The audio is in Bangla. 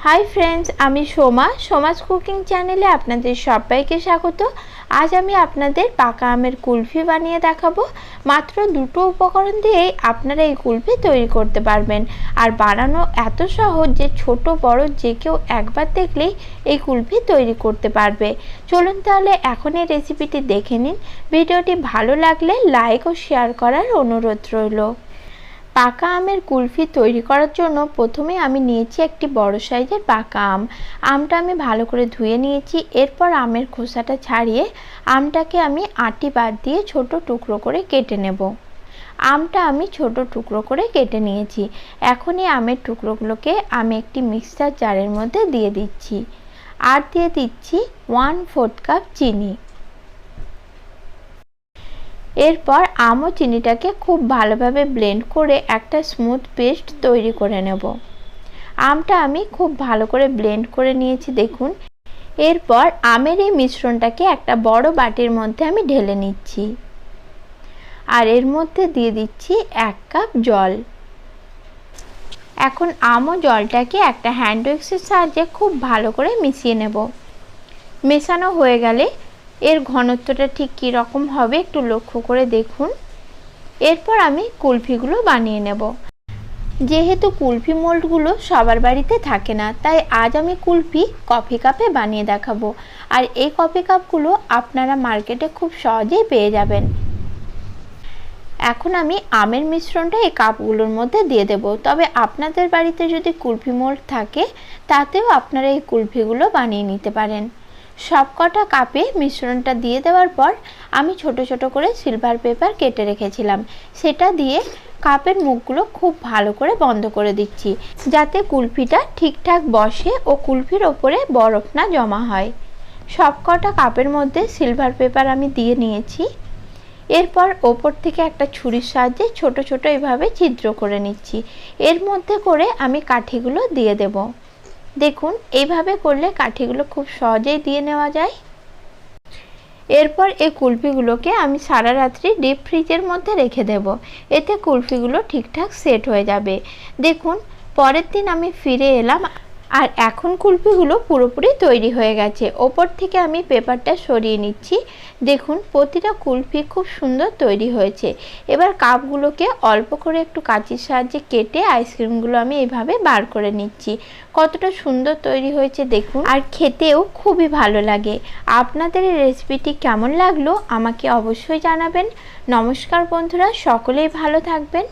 हाई फ्रेंड्स आमी सोमा सोमाज कुकिंग चैनेले आपनादेर सबाइके स्वागत। आज आमी आपनादेर पाका आमेर कुल्फी बानिये देखाबो। मात्र दुटो उपकरण दिएई आपनारा एई कुल्फी तैरी करते पारबेन और बानानो एत सहज जे छोटो बड़ो जे केउ एकबार देखलेई एई कुल्फी तैरी करते पारबे। चलुन ताहले एखन एई रेसिपिटी देखे निन। भिडियोटी भालो लागले लाइक और शेयर करार अनुरोध रइलो। पाका आमेर कुल्फी तैरी करार जोन्नो प्रथमे आमी नियेछि एकटी बड़ो साइजेर पाका आम। आमटा आमी भालो करे धुए नियेछि। एरपर आमेर खोसाटा छाड़िए आमटाके आमी आटी बाद दिए छोटो टुकरो करे केटे नेब। आमटा आमी छोटो टुकरो करे केटे नियेछि। एखन एई आमेर टुकरोगुलोके आमी एकटी मिक्सचार जारेर मধ্যে दिए दिচ্ছি আর দিয়ে দিচ্ছি 1/4 কাপ চিনি। एरपर आम और चीनीटाके खूब भालोभाबे ब्लेंड करे एकटा स्मूथ पेस्ट तैरी करे नेब। आमटा आमी खूब भालो करे ब्लेंड करे नियेछि देखुन। एरपर आमेर एई मिश्रणटाके एकटा बड़ो बाटिर मধ্যে आमी ढेले निচ্ছি और एर मধ্যে दिए दिচ্ছি 1 কাপ जल। এখন आम और जलटाके एकटा हैंड उइक्সের সাহায্যে खूब भालो करे मिशिয়ে नेब। मेशानो হয়ে গেলে एर घनत्वटा ठीक की रकम होबे एकटु लक्ष्य करे देखुन। एरपर आमी कुल्फिगुलो बानिये नेब। जेहेतु कुल्फी मोल्डगुलो सबार बाड़ीते थाके ना ताई आज आमी कुल्फी कफि कापे बानिये देखाबो और एई कफि कापगुलो आपनारा मार्केटे खूब सहजेई पेये जाबेन। এখন আমি আমের মিশ্রণটা এই কাপগুলোর মধ্যে দিয়ে দেব। তবে আপনাদের বাড়িতে যদি কুলফি মোল্ড থাকে তাতেও আপনারা এই কুলফিগুলো বানিয়ে নিতে পারেন। সবকটা কাপে মিশ্রণটা দিয়ে দেওয়ার পর আমি ছোট ছোট করে সিলভার পেপার কেটে রেখেছিলাম সেটা দিয়ে কাপের মুখগুলো খুব ভালো করে বন্ধ করে দিচ্ছি যাতে কুলফিটা ঠিকঠাক বসে ও কুলফির ওপরে বরফ না জমা হয়। সবকটা কাপের মধ্যে সিলভার পেপার আমি দিয়ে নিয়েছি। এরপর ওপর থেকে একটা ছুরির সাহায্যে ছোট ছোট এইভাবে ছিদ্র করে নিচ্ছি। এর মধ্যে করে আমি কাঠিগুলো দিয়ে দেব। দেখুন এইভাবে করলে কাঠিগুলো খুব সহজেই দিয়ে নেওয়া যায়। এরপর এই কুলফিগুলোকে আমি সারা রাত্রি ডিপ ফ্রিজের মধ্যে রেখে দেব। এতে কুলফিগুলো ঠিকঠাক সেট হয়ে যাবে। দেখুন পরের দিন আমি ফিরে এলাম আর এখন কুলফিগুলো পুরোপুরি তৈরি হয়ে গেছে। ওপর থেকে আমি পেপারটা সরিয়ে নিচ্ছি। দেখুন প্রতিটা কুলফি খুব সুন্দর তৈরি হয়েছে। এবার কাপগুলোকে অল্প করে একটু কাঁচির সাহায্যে কেটে আইসক্রিমগুলো আমি এইভাবে বার করে নিচ্ছি। কতটা সুন্দর তৈরি হয়েছে দেখুন আর খেতেও খুবই ভালো লাগে। আপনাদের এই রেসিপিটি কেমন লাগলো আমাকে অবশ্যই জানাবেন। নমস্কার বন্ধুরা, সকলেই ভালো থাকবেন।